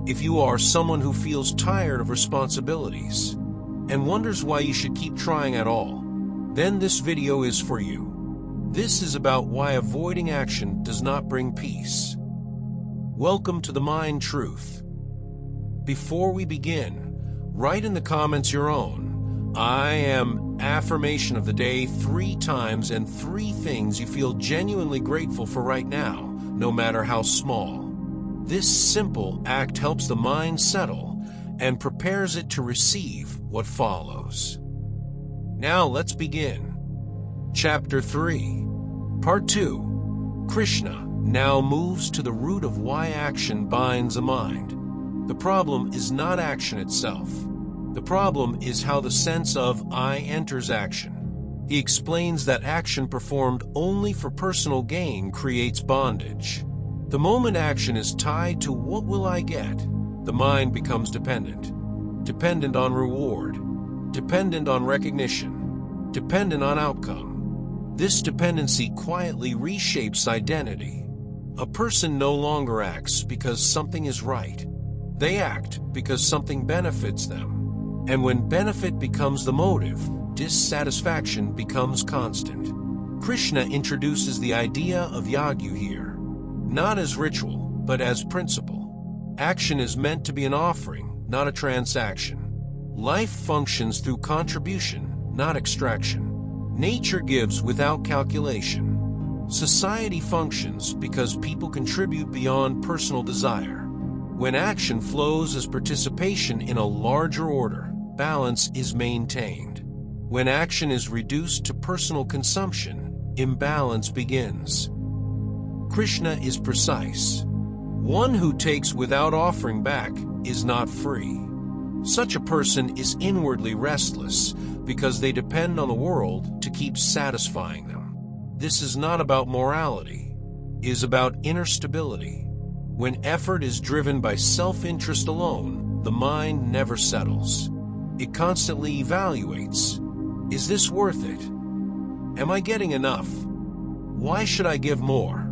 If you are someone who feels tired of responsibilities and wonders why you should keep trying at all, then this video is for you. This is about why avoiding action does not bring peace. Welcome to the Mind Truth. Before we begin, write in the comments your own "I am" affirmation of the day 3 times and 3 things you feel genuinely grateful for right now, no matter how small. This simple act helps the mind settle and prepares it to receive what follows. Now let's begin. Chapter 3, Part 2. Krishna now moves to the root of why action binds a mind. The problem is not action itself. The problem is how the sense of "I" enters action. He explains that action performed only for personal gain creates bondage. The moment action is tied to "what will I get?" the mind becomes dependent. Dependent on reward, dependent on recognition, dependent on outcome. This dependency quietly reshapes identity. A person no longer acts because something is right. They act because something benefits them. And when benefit becomes the motive, dissatisfaction becomes constant. Krishna introduces the idea of yagyu here, not as ritual, but as principle. Action is meant to be an offering, not a transaction. Life functions through contribution, not extraction. Nature gives without calculation. Society functions because people contribute beyond personal desire. When action flows as participation in a larger order, balance is maintained. When action is reduced to personal consumption, imbalance begins. Krishna is precise. One who takes without offering back is not free. Such a person is inwardly restless because they depend on the world to keep satisfying them. This is not about morality. It is about inner stability. When effort is driven by self-interest alone, the mind never settles. It constantly evaluates. Is this worth it? Am I getting enough? Why should I give more?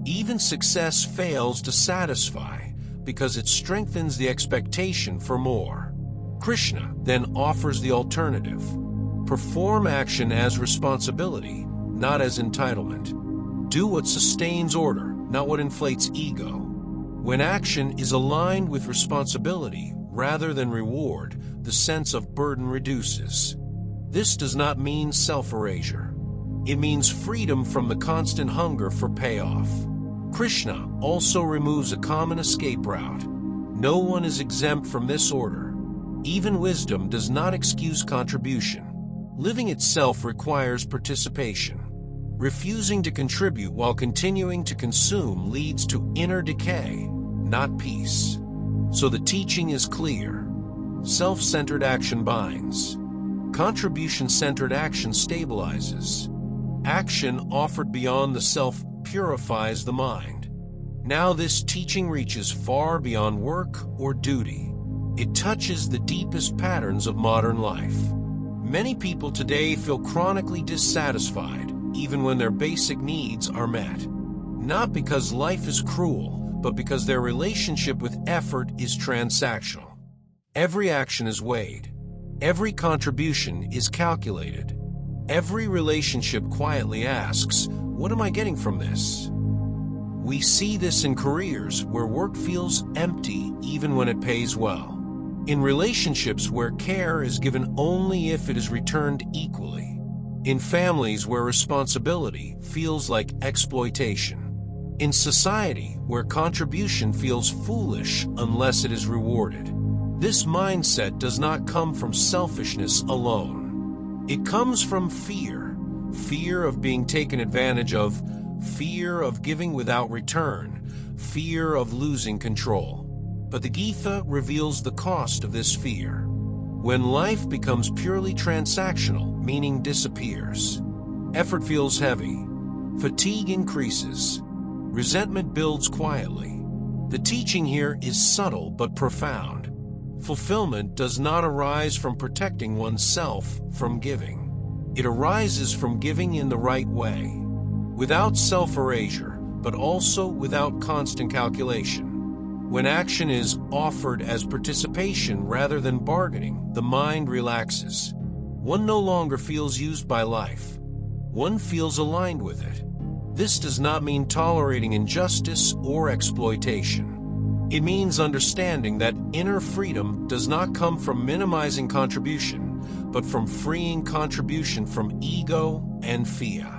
Even success fails to satisfy because it strengthens the expectation for more. Krishna then offers the alternative. Perform action as responsibility, not as entitlement. Do what sustains order, not what inflates ego. When action is aligned with responsibility rather than reward, the sense of burden reduces. This does not mean self-erasure. It means freedom from the constant hunger for payoff. Krishna also removes a common escape route. No one is exempt from this order. Even wisdom does not excuse contribution. Living itself requires participation. Refusing to contribute while continuing to consume leads to inner decay, not peace. So the teaching is clear. Self-centered action binds. Contribution-centered action stabilizes. Action offered beyond the self purifies the mind. Now this teaching reaches far beyond work or duty. It touches the deepest patterns of modern life. Many people today feel chronically dissatisfied, even when their basic needs are met. Not because life is cruel, but because their relationship with effort is transactional. Every action is weighed. Every contribution is calculated. Every relationship quietly asks, "What am I getting from this?" We see this in careers where work feels empty even when it pays well. In relationships where care is given only if it is returned equally. In families where responsibility feels like exploitation. In society where contribution feels foolish unless it is rewarded. This mindset does not come from selfishness alone. It comes from fear. Fear of being taken advantage of, fear of giving without return, fear of losing control. But the Gita reveals the cost of this fear. When life becomes purely transactional, meaning disappears. Effort feels heavy. Fatigue increases. Resentment builds quietly. The teaching here is subtle but profound. Fulfillment does not arise from protecting oneself from giving. It arises from giving in the right way, without self-erasure, but also without constant calculation. When action is offered as participation rather than bargaining, the mind relaxes. One no longer feels used by life. One feels aligned with it. This does not mean tolerating injustice or exploitation. It means understanding that inner freedom does not come from minimizing contribution, but from freeing contribution from ego and fear.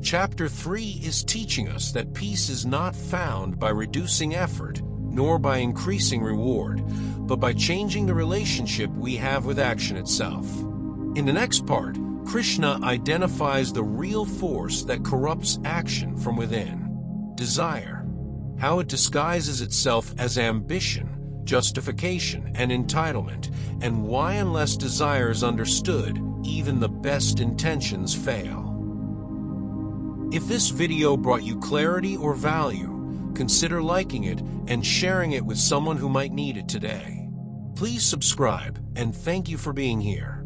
Chapter 3 is teaching us that peace is not found by reducing effort, nor by increasing reward, but by changing the relationship we have with action itself. In the next part, Krishna identifies the real force that corrupts action from within: desire, how it disguises itself as ambition, justification, and entitlement, and why, unless desire is understood, even the best intentions fail. If this video brought you clarity or value, consider liking it and sharing it with someone who might need it today. Please subscribe, and thank you for being here.